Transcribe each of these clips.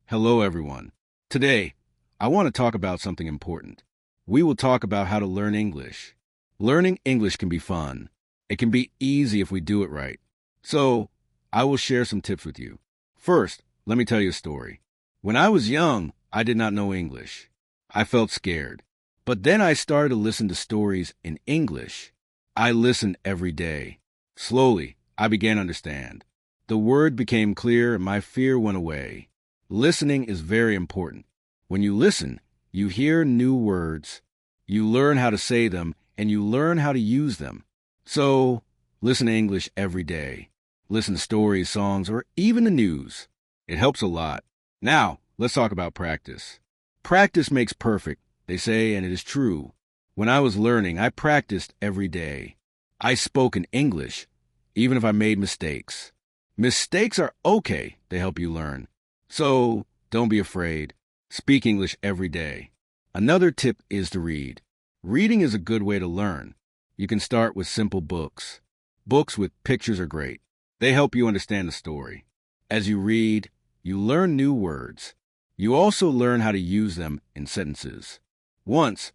Hello, everyone. Today, I want to talk about something important. We will talk about how to learn English. Learning English can be fun. It can be easy if we do it right. So, I will share some tips with you. First, let me tell you a story. When I was young, I did not know English. I felt scared. But then I started to listen to stories in English. I listened every day. Slowly, I began to understand. The word became clear and my fear went away. Listening is very important. When you listen, you hear new words, you learn how to say them, and you learn how to use them. So, listen to English every day. Listen to stories, songs, or even the news. It helps a lot. Now, let's talk about practice. Practice makes perfect, they say, and it is true. When I was learning, I practiced every day. I spoke in English, even if I made mistakes. Mistakes are okay, they help you learn. So, don't be afraid. Speak English every day. Another tip is to read. Reading is a good way to learn. You can start with simple books. Books with pictures are great. They help you understand the story. As you read, you learn new words. You also learn how to use them in sentences. Once,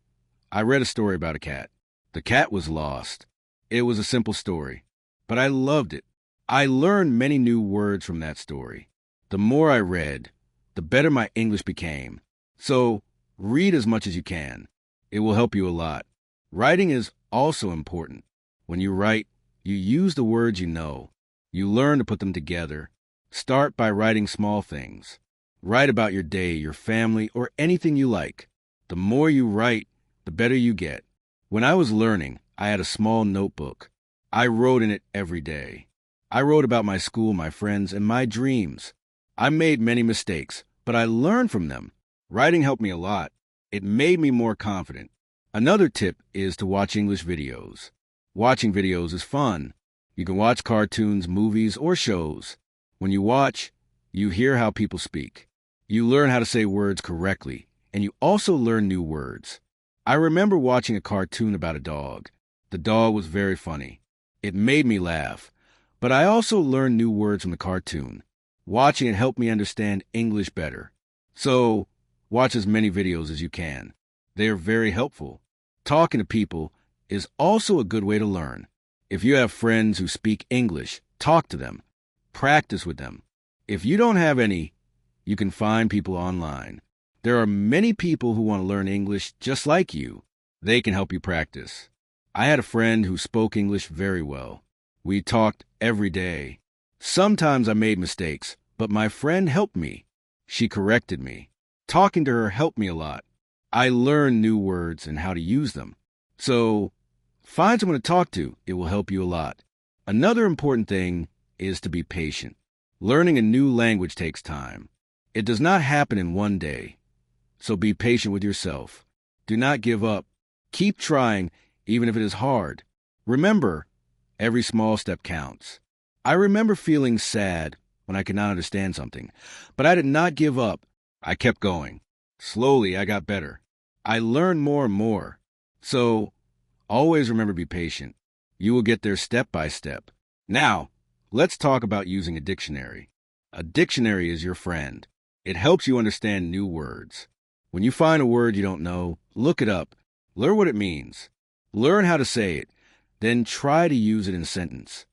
I read a story about a cat. The cat was lost. It was a simple story, but I loved it. I learned many new words from that story. The more I read, the better my English became. So, read as much as you can. It will help you a lot. Writing is also important. When you write, you use the words you know. You learn to put them together. Start by writing small things. Write about your day, your family, or anything you like. The more you write, the better you get. When I was learning, I had a small notebook. I wrote in it every day. I wrote about my school, my friends, and my dreams. I made many mistakes, but I learned from them. Writing helped me a lot. It made me more confident. Another tip is to watch English videos. Watching videos is fun. You can watch cartoons, movies, or shows. When you watch, you hear how people speak. You learn how to say words correctly, and you also learn new words. I remember watching a cartoon about a dog. The dog was very funny. It made me laugh. But I also learned new words from the cartoon. Watching it helped me understand English better. So, watch as many videos as you can. They are very helpful. Talking to people is also a good way to learn. If you have friends who speak English, talk to them. Practice with them. If you don't have any, you can find people online. There are many people who want to learn English just like you. They can help you practice. I had a friend who spoke English very well. We talked every day. Sometimes I made mistakes, but my friend helped me. She corrected me. Talking to her helped me a lot. I learned new words and how to use them. So, find someone to talk to. It will help you a lot. Another important thing is to be patient. Learning a new language takes time. It does not happen in one day. So be patient with yourself. Do not give up. Keep trying, even if it is hard. Remember, every small step counts. I remember feeling sad when I could not understand something, but I did not give up. I kept going. Slowly, I got better. I learned more and more. So, always remember to be patient. You will get there step by step. Now, let's talk about using a dictionary. A dictionary is your friend. It helps you understand new words. When you find a word you don't know, look it up. Learn what it means. Learn how to say it. Then try to use it in a sentence.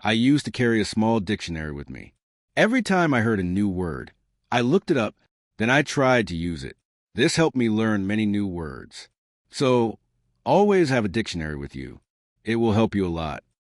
I used to carry a small dictionary with me. Every time I heard a new word, I looked it up, then I tried to use it. This helped me learn many new words. So, always have a dictionary with you. It will help you a lot.